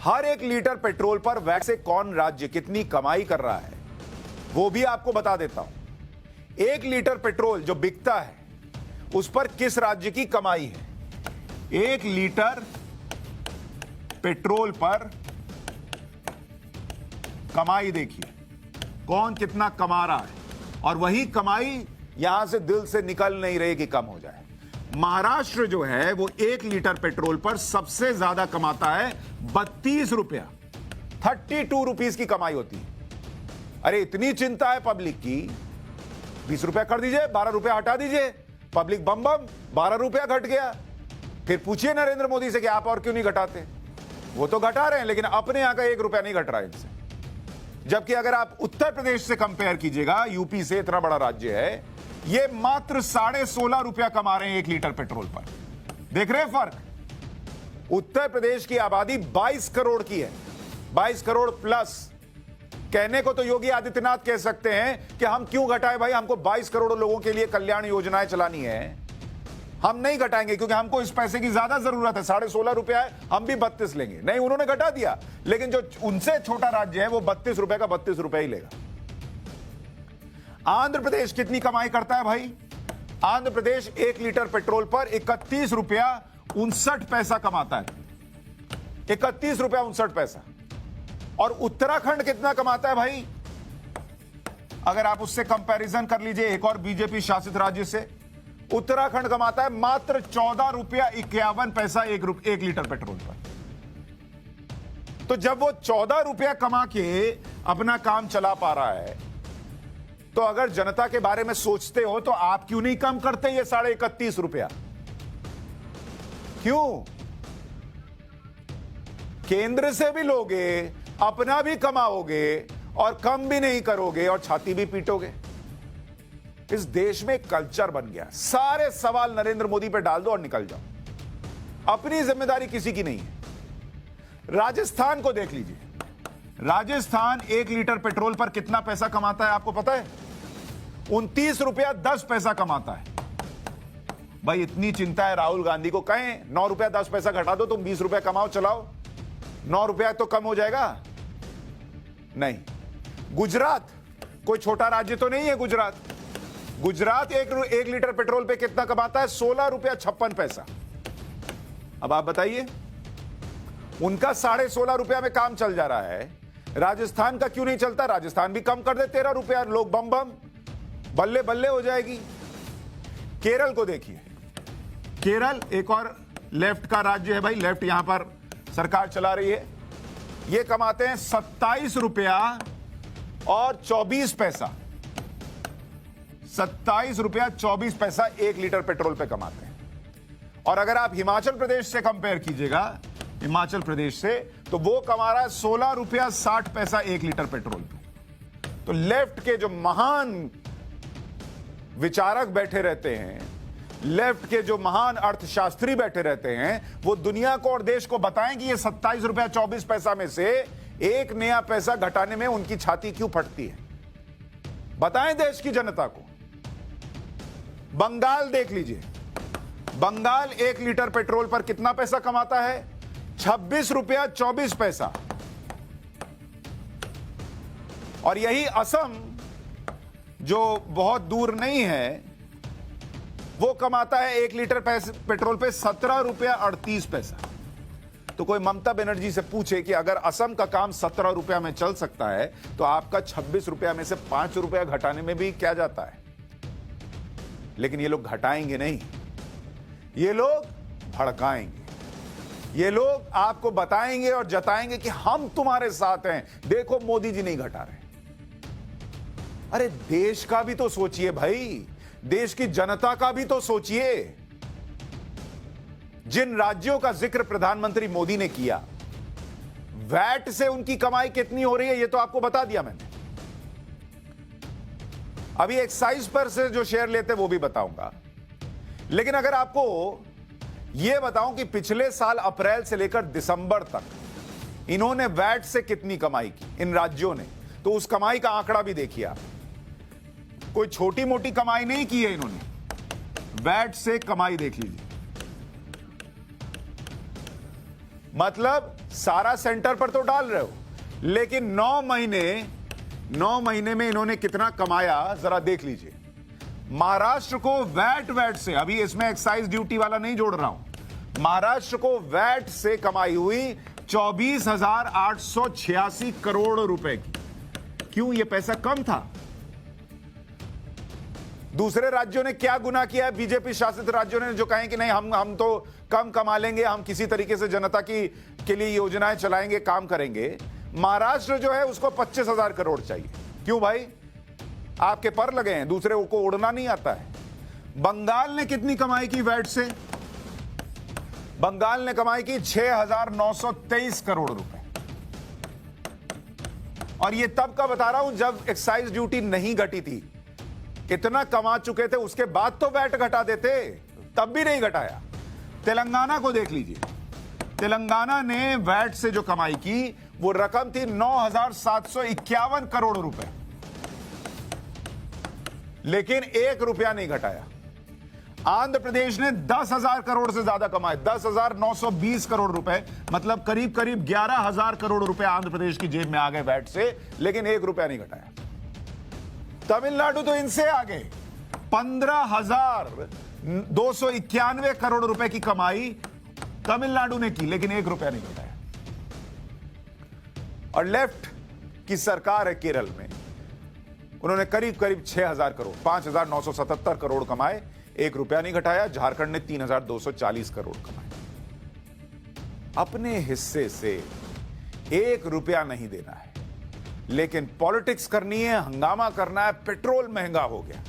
हर एक litre petrol पर VAT से कौन राज्य कितनी कमाई कर रहा है वो भी आपको बता देता हूं। 1 लीटर पेट्रोल जो बिकता है उस पर किस राज्य की कमाई है। 1 लीटर पेट्रोल पर कमाई देखिए कौन कितना कमा रहा है, और वही कमाई यहां से दिल से निकल नहीं रही कि कम हो जाए। महाराष्ट्र जो है वो 1 लीटर पेट्रोल पर सबसे ज्यादा कमाता है 32 रुपया, 32 रुपीज की कमाई होती है। अरे इतनी चिंता है पब्लिक की, 20 रुपया कर दीजिए, 12 रुपया हटा दीजिए, पब्लिक बम बम 12 रुपया घट गया। फिर पूछिए नरेंद्र मोदी से कि आप और क्यों नहीं घटाते। वो तो घटा रहे हैं लेकिन अपने यहां का 1 रुपया नहीं घट रहा है इनसे। जबकि अगर आप उत्तर प्रदेश से कंपेयर कीजिएगा, यूपी से, इतना बड़ा राज्य है, ये मात्र 16.5 रुपया कमा रहे हैं 1 लीटर पेट्रोल पर। देख रहे हैं फर्क। उत्तर प्रदेश की आबादी 22 करोड़ की है, 22 करोड़ प्लस। कहने को तो योगी आदित्यनाथ कह सकते हैं कि हम क्यों घटाएं भाई, हमको 22 करोड़ लोगों के लिए कल्याण योजनाएं चलानी है, हम नहीं घटाएंगे क्योंकि हमको इस पैसे की ज्यादा जरूरत है। 16.5 रुपया है, हम भी 32 लेंगे। नहीं, उन्होंने घटा दिया, लेकिन जो उनसे छोटा राज्य है वो 32 रुपए का 32 रुपए ही लेगा। आंध्र प्रदेश कितनी कमाई करता है भाई? आंध्र प्रदेश 1 लीटर पेट्रोल पर 31 रुपया 59 पैसा कमाता है, 31 रुपया 59 पैसा। और उत्तराखंड कितना कमाता है भाई? अगर आप उससे कंपैरिजन कर लीजिए एक और बीजेपी शासित राज्य से, उत्तराखंड कमाता है मात्र 14 रुपया 51 पैसा 1 लीटर पेट्रोल पर। तो जब वो 14 रुपया कमा के अपना काम चला पा रहा है, तो अगर जनता के बारे में सोचते हो तो आप क्यों नहीं कम करते ये 31.5 रुपया? क्यों? केंद्र से भी लोगे, अपना भी कमाओगे और कम भी नहीं करोगे और छाती भी पीटोगे। इस देश में कल्चर बन गया, सारे सवाल नरेंद्र मोदी पे डाल दो और निकल जाओ। अपनी जिम्मेदारी किसी की नहीं है। राजस्थान को देख लीजिए, राजस्थान 1 लीटर पेट्रोल पर कितना पैसा कमाता है आपको पता है? 29 रुपया 10 पैसा कमाता है। भाई इतनी चिंता है राहुल गांधी को, कहें 9 रुपया 10 पैसा घटा दो, तुम 20 रुपया कमाओ, चलाओ, 9 रुपया तो कम हो जाएगा। नहीं। गुजरात कोई छोटा राज्य तो नहीं है। गुजरात 1 लीटर पेट्रोल पे कितना कमाता है? 16 रुपया 56 पैसा। अब आप बताइए, उनका 16.5 रुपया में काम चल जा रहा है, राजस्थान का क्यों नहीं चलता? राजस्थान भी कम कर दे, 13 रुपया, लोग बम बम बल्ले बल्ले हो जाएगी। केरल को देखिए, केरल एक और लेफ्ट का राज्य है भाई, लेफ्ट यहां पर सरकार चला रही है। ये कमाते हैं 27 रुपया और 24 पैसा, 27 रुपया 24 पैसा 1 लीटर पेट्रोल पे कमाते हैं। और अगर आप हिमाचल प्रदेश से कंपेयर कीजिएगा, हिमाचल प्रदेश से, तो वो कमा रहा है 16 रुपया 60 पैसा 1 लीटर पेट्रोल पे। तो लेफ्ट के जो महान विचारक बैठे रहते हैं, लेफ्ट के जो महान अर्थशास्त्री बैठे रहते हैं, वो दुनिया को और देश को बताएं कि ये 27 रुपया 24 पैसा में से 1 नया पैसा घटाने में उनकी छाती क्यों फटती है। बताएं देश की जनता को। बंगाल देख लीजिए, बंगाल 1 लीटर पेट्रोल पर कितना पैसा कमाता है? 26 रुपया 24 पैसा। और यही असम, जो बहुत दूर नहीं है, वो कमाता है 1 लीटर पेट्रोल पे 17 रुपया 38 पैसा। तो कोई ममता बनर्जी से पूछे कि अगर असम का काम 17 रुपया में चल सकता है, तो आपका 26 रुपया में से 5 रुपया घटाने में भी क्या जाता है? लेकिन ये लोग घटाएंगे नहीं, ये लोग भड़काएंगे, ये लोग आपको बताएंगे और जताएंगे कि हम तुम्हारे साथ हैं, देखो मोदी जी नहीं घटा रहे। अरे देश का भी तो सोचिए भाई, देश की जनता का भी तो सोचिए। जिन राज्यों का जिक्र प्रधानमंत्री मोदी ने किया, वैट से उनकी कमाई कितनी हो रही है ये तो आपको बता दिया मैंने। अभी एक्साइज पर से जो शेयर लेते वो भी बताऊंगा। लेकिन अगर आपको यह बताऊं कि पिछले साल अप्रैल से लेकर दिसंबर तक इन्होंने वैट से कितनी कमाई की इन राज्यों ने, तो उस कमाई का आंकड़ा भी देखिए आप। कोई छोटी मोटी कमाई नहीं की है इन्होंने, वैट से कमाई देख लीजिए। मतलब सारा सेंटर पर तो डाल रहे हो, लेकिन 9 महीने में इन्होंने कितना कमाया जरा देख लीजिए। महाराष्ट्र को वैट से, अभी इसमें एक्साइज ड्यूटी वाला नहीं जोड़ रहा हूं, महाराष्ट्र को वैट से कमाई हुई 24,886 करोड़ रुपए की। क्यों? यह पैसा कम था। दूसरे राज्यों ने क्या गुनाह किया है? बीजेपी शासित राज्यों ने जो कहें कि नहीं हम तो कम कमा लेंगे, हम किसी तरीके से जनता के लिए योजनाएं चलाएंगे, काम करेंगे। महाराष्ट्र जो है उसको 25,000 करोड़ चाहिए। क्यों भाई? आपके पर लगे हैं, दूसरे को उड़ना नहीं आता है। बंगाल ने कितनी कमाई की वैट से? बंगाल ने कमाई की 6,923 करोड़ रुपए। और ये तब का बता रहा हूं जब एक्साइज ड्यूटी नहीं घटी थी। इतना कमा चुके थे, उसके बाद तो वैट घटा देते, तब भी नहीं घटाया। तेलंगाना को देख लीजिए, तेलंगाना ने वैट से जो कमाई की वो रकम थी 9,751 करोड़ रुपए, लेकिन 1 रुपया नहीं घटाया। आंध्र प्रदेश ने 10,000 करोड़ से ज्यादा कमाए, 10,920 करोड़ रुपए, मतलब करीब करीब 11,000 करोड़ रुपए आंध्र प्रदेश की जेब में आ गए वैट से, लेकिन 1 रुपया नहीं घटाया। तमिलनाडु तो इनसे आगे 15,291 करोड़ रुपए की कमाई तमिलनाडु ने की, लेकिन 1 रुपया नहीं घटाया। और लेफ्ट की सरकार है केरल में, उन्होंने करीब करीब 6,000 करोड़, 5,977 करोड़ कमाए, 1 रुपया नहीं घटाया। झारखंड ने 3,240 करोड़ कमाए। अपने हिस्से से 1 रुपया नहीं देना है, लेकिन पॉलिटिक्स करनी है, हंगामा करना है। पेट्रोल महंगा हो गया,